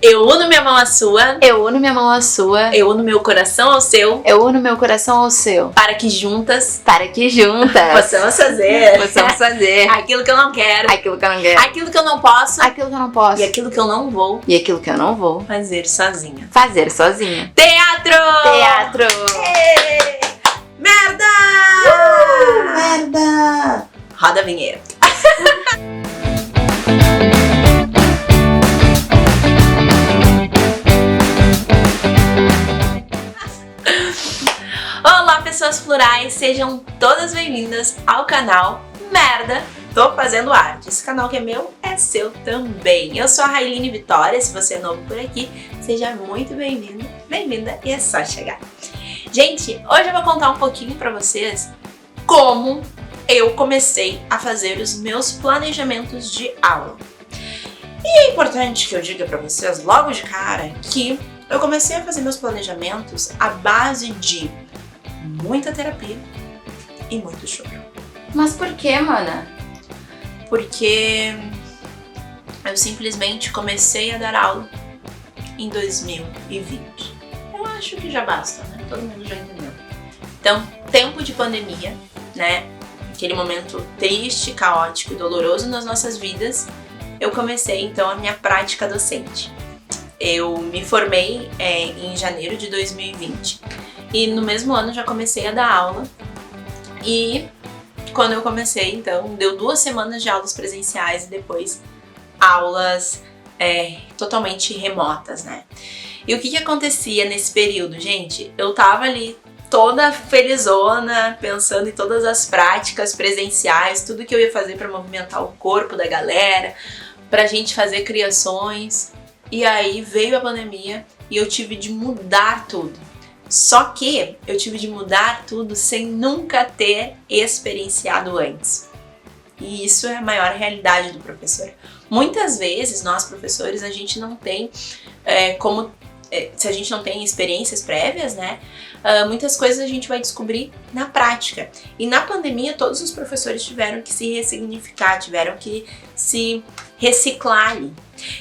Eu uno minha mão à sua. Eu uno minha mão à sua. Eu uno meu coração ao seu. Eu uno meu coração ao seu. Para que juntas Possamos fazer aquilo que eu não quero. aquilo que eu não quero. Aquilo que eu não posso. Aquilo que eu não posso. E aquilo que eu não vou E aquilo que eu não vou fazer sozinha. fazer sozinha. Teatro! Teatro! Ê! Merda! Merda! Roda a vinheta. Olá, pessoas plurais, sejam todas bem-vindas ao canal Merda, tô fazendo arte. Esse canal que é meu é seu também. Eu sou a Railine Vitória, se você é novo por aqui, seja muito bem-vindo, bem-vinda e é só chegar. Gente, hoje eu vou contar um pouquinho pra vocês como eu comecei a fazer os meus planejamentos de aula. E é importante que eu diga pra vocês logo de cara que eu comecei a fazer meus planejamentos à base de muita terapia e muito choro. Mas por que, mana? Porque eu simplesmente comecei a dar aula em 2020. Eu acho que já basta, né? Todo mundo já entendeu. Então, tempo de pandemia, né? Aquele momento triste, caótico e doloroso nas nossas vidas, eu comecei então a minha prática docente. Eu me formei em janeiro de 2020 e no mesmo ano já comecei a dar aula. E quando eu comecei, então, deu 2 semanas de aulas presenciais e depois aulas totalmente remotas, né? E o que acontecia nesse período, gente? Eu tava ali toda felizona, pensando em todas as práticas presenciais, tudo que eu ia fazer para movimentar o corpo da galera, pra gente fazer criações. E aí veio a pandemia e eu tive de mudar tudo. Só que eu tive de mudar tudo sem nunca ter experienciado antes. E isso é a maior realidade do professor. Muitas vezes nós professores, a gente não tem se a gente não tem experiências prévias, né? Muitas coisas a gente vai descobrir na prática. E na pandemia todos os professores tiveram que se ressignificar, tiveram que se reciclar ali.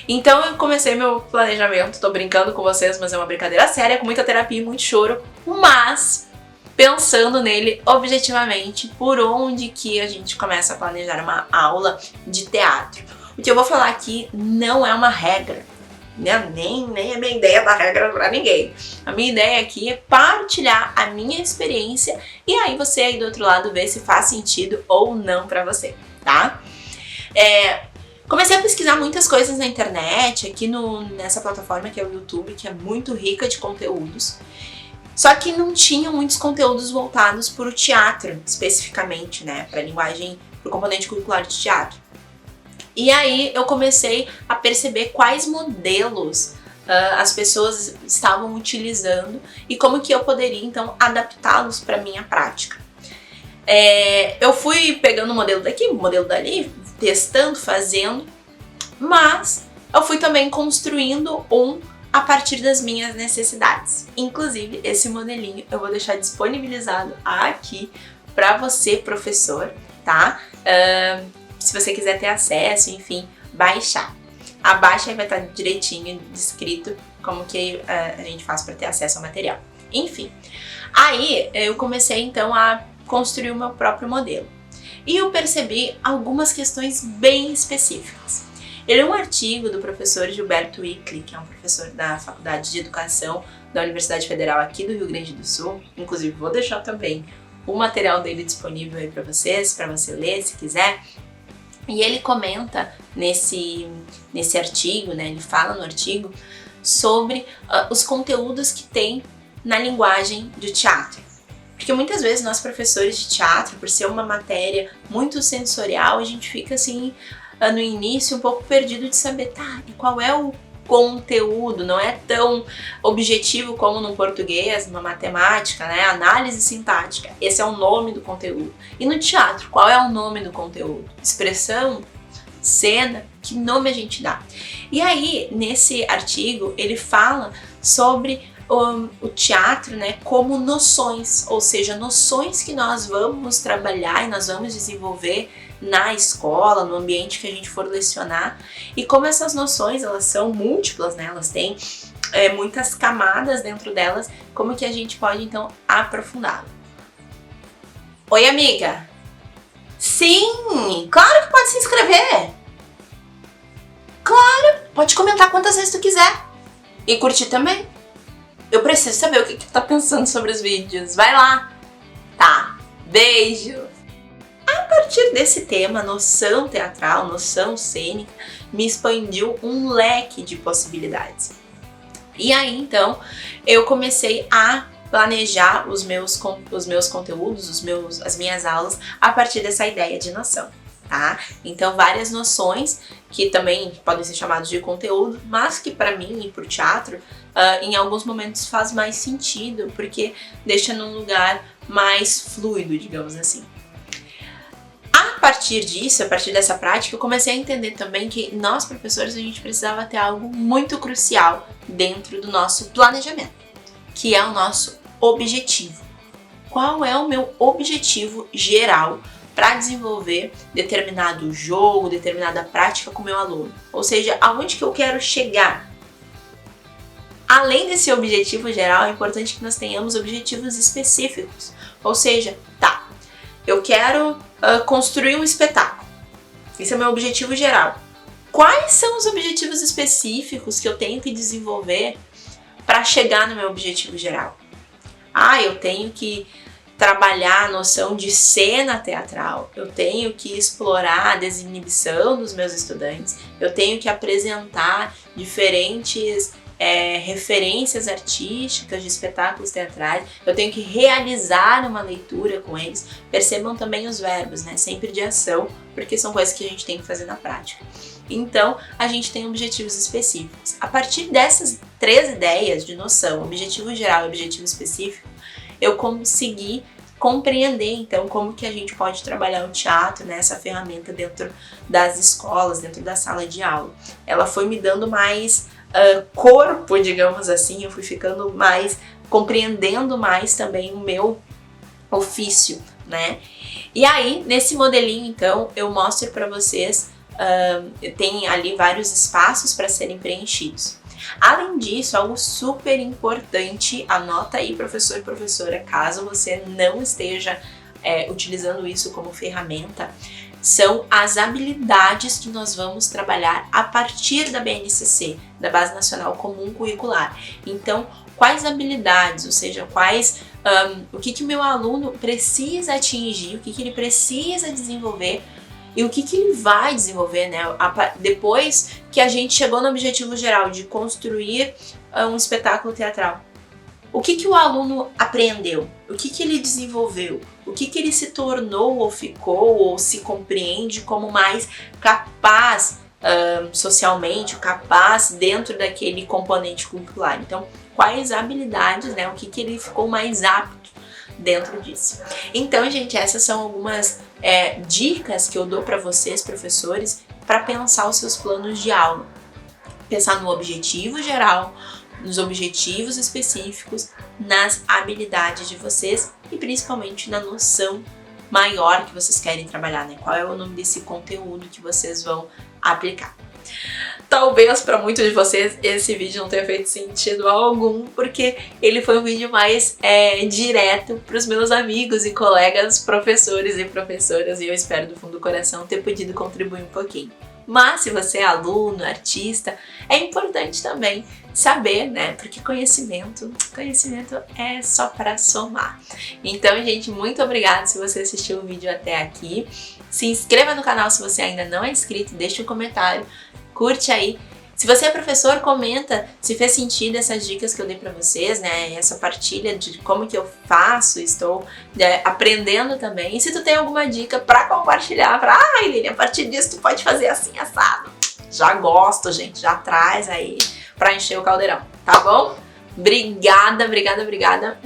Então eu comecei meu planejamento, tô brincando com vocês, mas é uma brincadeira séria, com muita terapia e muito choro, mas pensando nele objetivamente, por onde que a gente começa a planejar uma aula de teatro. O que eu vou falar aqui não é uma regra, né? Nem é minha ideia da regra pra ninguém. A minha ideia aqui é partilhar a minha experiência e aí você aí do outro lado vê se faz sentido ou não pra você, tá? Comecei a pesquisar muitas coisas na internet, aqui nessa plataforma que é o YouTube, que é muito rica de conteúdos. Só que não tinha muitos conteúdos voltados para o teatro, especificamente, né? Para a linguagem, para o componente curricular de teatro. E aí eu comecei a perceber quais modelos as pessoas estavam utilizando e como que eu poderia, então, adaptá-los para a minha prática. Eu fui pegando o modelo daqui, o modelo dali, testando, fazendo, mas eu fui também construindo a partir das minhas necessidades. Inclusive, esse modelinho eu vou deixar disponibilizado aqui para você, professor, tá? Se você quiser ter acesso, enfim, baixar. Abaixo aí vai estar direitinho descrito como que a gente faz para ter acesso ao material. Enfim, aí eu comecei então a construir o meu próprio modelo. E eu percebi algumas questões bem específicas. Ele é um artigo do professor Gilberto Wickley, que é um professor da Faculdade de Educação da Universidade Federal aqui do Rio Grande do Sul. Inclusive, vou deixar também o material dele disponível aí para você ler, se quiser. E ele comenta nesse artigo, né? Ele fala no artigo sobre os conteúdos que tem na linguagem de teatro. Porque muitas vezes nós professores de teatro, por ser uma matéria muito sensorial, a gente fica assim, no início, um pouco perdido de saber, e qual é o conteúdo? Não é tão objetivo como no português, numa matemática, né? Análise sintática, esse é o nome do conteúdo. E no teatro, qual é o nome do conteúdo? Expressão? Cena? Que nome a gente dá? E aí, nesse artigo, ele fala sobre o teatro, né, como noções, ou seja, noções que nós vamos trabalhar e nós vamos desenvolver na escola, no ambiente que a gente for lecionar, e como essas noções, elas são múltiplas, né? Elas têm muitas camadas dentro delas, como que a gente pode, então, aprofundá-la. Oi, amiga! Sim! Claro que pode se inscrever! Claro! Pode comentar quantas vezes tu quiser. E curtir também. Eu preciso saber o que tu tá pensando sobre os vídeos. Vai lá! Tá, beijo! A partir desse tema, noção teatral, noção cênica, me expandiu um leque de possibilidades. E aí, então, eu comecei a planejar os meus conteúdos, as minhas aulas, a partir dessa ideia de noção, tá? Então, várias noções que também podem ser chamadas de conteúdo, mas que para mim e pro teatro, em alguns momentos faz mais sentido, porque deixa num lugar mais fluido, digamos assim. A partir disso, a partir dessa prática, eu comecei a entender também que nós, professores, a gente precisava ter algo muito crucial dentro do nosso planejamento, que é o nosso objetivo. Qual é o meu objetivo geral para desenvolver determinado jogo, determinada prática com o meu aluno? Ou seja, aonde que eu quero chegar? Além desse objetivo geral, é importante que nós tenhamos objetivos específicos. Ou seja, tá, eu quero construir um espetáculo. Esse é o meu objetivo geral. Quais são os objetivos específicos que eu tenho que desenvolver para chegar no meu objetivo geral? Eu tenho que trabalhar a noção de cena teatral, eu tenho que explorar a desinibição dos meus estudantes, eu tenho que apresentar diferentes referências artísticas de espetáculos teatrais, eu tenho que realizar uma leitura com eles. Percebam também os verbos, né? Sempre de ação, porque são coisas que a gente tem que fazer na prática. Então, a gente tem objetivos específicos. A partir dessas 3 ideias de noção, objetivo geral e objetivo específico, eu consegui compreender, então, como que a gente pode trabalhar o teatro, né, essa ferramenta dentro das escolas, dentro da sala de aula. Ela foi me dando mais corpo, digamos assim, eu fui ficando mais, compreendendo mais também o meu ofício, né? E aí, nesse modelinho, então, eu mostro para vocês, tem ali vários espaços para serem preenchidos. Além disso, algo super importante, anota aí, professor e professora, caso você não esteja utilizando isso como ferramenta, são as habilidades que nós vamos trabalhar a partir da BNCC, da Base Nacional Comum Curricular. Então, quais habilidades, ou seja, o que o meu aluno precisa atingir, o que ele precisa desenvolver e o que ele vai desenvolver, né? Depois que a gente chegou no objetivo geral de construir um espetáculo teatral. O que o aluno aprendeu? O que ele desenvolveu? O que ele se tornou ou ficou ou se compreende como mais capaz socialmente, capaz dentro daquele componente curricular? Então, quais habilidades, né? O que ele ficou mais apto dentro disso? Então, gente, essas são algumas dicas que eu dou para vocês, professores, para pensar os seus planos de aula. Pensar no objetivo geral, nos objetivos específicos, nas habilidades de vocês e principalmente na noção maior que vocês querem trabalhar, né? Qual é o nome desse conteúdo que vocês vão aplicar. Talvez para muitos de vocês esse vídeo não tenha feito sentido algum, porque ele foi um vídeo mais direto para os meus amigos e colegas professores e professoras, e eu espero do fundo do coração ter podido contribuir um pouquinho. Mas se você é aluno, artista, é importante também saber, né? Porque conhecimento é só para somar. Então, gente, muito obrigada se você assistiu o vídeo até aqui. Se inscreva no canal se você ainda não é inscrito, deixa um comentário, curte aí. Se você é professor, comenta se fez sentido essas dicas que eu dei pra vocês, né? Essa partilha de como que eu faço, estou aprendendo também. E se tu tem alguma dica pra compartilhar, Lili, a partir disso tu pode fazer assim, assado. Já gosto, gente, já traz aí pra encher o caldeirão, tá bom? Obrigada, obrigada, obrigada.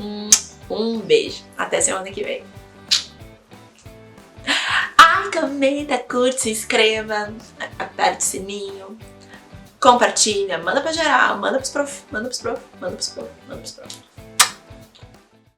Um beijo. Até semana que vem. Comenta, curte, se inscreva, aperte o sininho. Compartilha, manda pra geral, manda pros prof, manda pros prof, manda pros prof, manda pros prof.